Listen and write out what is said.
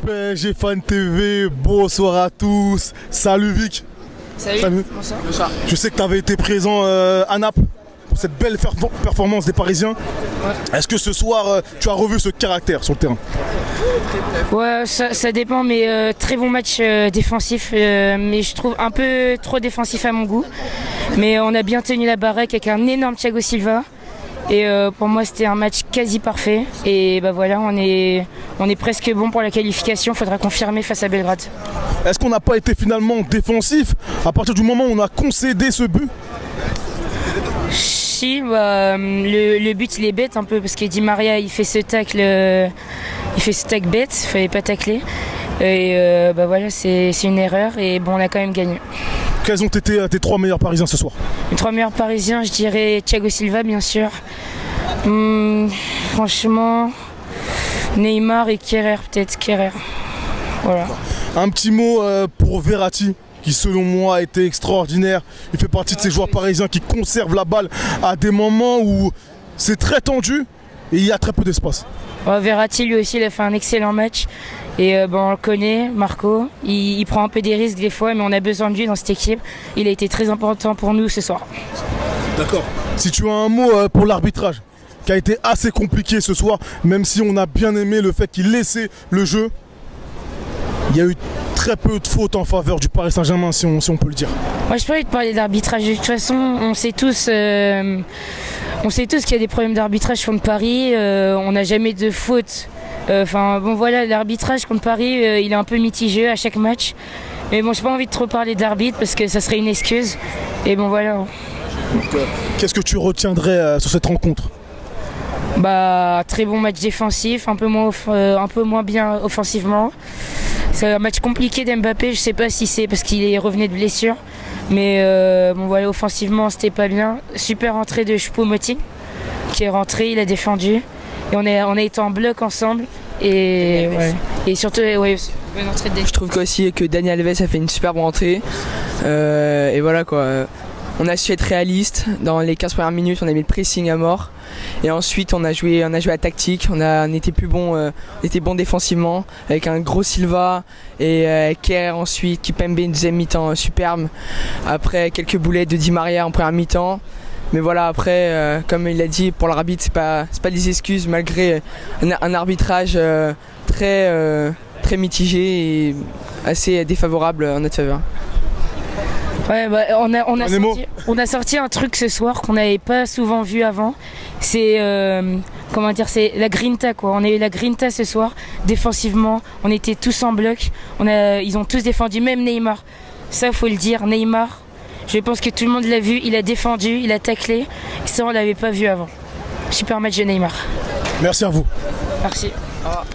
PSG Fan TV, bonsoir à tous. Salut Vic. Salut. Bonsoir. Je sais que tu avais été présent à Naples pour cette belle performance des Parisiens. Ouais. Est-ce que ce soir, tu as revu ce caractère sur le terrain? Ouais, ça dépend, mais très bon match défensif, mais je trouve un peu trop défensif à mon goût. Mais on a bien tenu la baraque avec un énorme Thiago Silva. Et pour moi c'était un match quasi parfait et bah voilà, on est presque bon pour la qualification, il faudra confirmer face à Belgrade. Est-ce qu'on n'a pas été finalement défensif à partir du moment où on a concédé ce but? Si, bah, le but il est bête un peu parce que Di Maria il fait ce tacle bête, il fallait pas tacler et bah voilà, c'est une erreur et bon, on a quand même gagné. Quels ont été tes trois meilleurs Parisiens ce soir? Les trois meilleurs Parisiens, je dirais Thiago Silva bien sûr. Franchement, Neymar et Kerrer peut-être. Voilà. Un petit mot pour Verratti, qui selon moi a été extraordinaire. Il fait partie de ces joueurs parisiens qui conservent la balle à des moments où c'est très tendu et il y a très peu d'espace. Ouais, Verratti lui aussi il a fait un excellent match. Et on le connaît, Marco, il prend un peu des risques des fois, mais on a besoin de lui dans cette équipe. Il a été très important pour nous ce soir. D'accord. Si tu as un mot pour l'arbitrage, qui a été assez compliqué ce soir, même si on a bien aimé le fait qu'il laissait le jeu, il y a eu très peu de fautes en faveur du Paris Saint-Germain, si on peut le dire. Moi, je peux pas te parler d'arbitrage. De toute façon, on sait tous qu'il y a des problèmes d'arbitrage contre Paris. On n'a jamais de fautes. Enfin bon voilà, l'arbitrage contre Paris il est un peu mitigé à chaque match. Mais bon, j'ai pas envie de trop parler d'arbitre parce que ça serait une excuse. Et bon voilà. Qu'est-ce que tu retiendrais sur cette rencontre? Bah très bon match défensif, un peu moins bien offensivement. C'est un match compliqué d'Mbappé, je sais pas si c'est parce qu'il est revenu de blessure. Mais bon voilà, offensivement c'était pas bien. Super entrée de Choupo-Moting qui est rentré, il a défendu. Et on a été en bloc ensemble et, ouais. Et surtout ouais, bonne entrée de... Je trouve aussi que Dani Alves a fait une superbe rentrée et voilà quoi. On a su être réaliste dans les 15 premières minutes, on a mis le pressing à mort et ensuite on a joué à tactique, on était plus bon, on était bon défensivement avec un gros Silva et Kerr ensuite, Kimpembe une deuxième mi-temps superbe, après quelques boulettes de Di Maria en première mi-temps. Mais voilà, après, comme il a dit, pour l'arbitre, c'est pas des excuses malgré un arbitrage très mitigé et assez défavorable en notre faveur. Ouais, bah, on a sorti un truc ce soir qu'on n'avait pas souvent vu avant. C'est comment dire, c'est la grinta quoi. On a eu la grinta ce soir défensivement. On était tous en bloc. Ils ont tous défendu, même Neymar. Ça faut le dire, Neymar. Je pense que tout le monde l'a vu, il a défendu, il a taclé. Ça, on ne l'avait pas vu avant. Super match de Neymar. Merci à vous. Merci. Au revoir.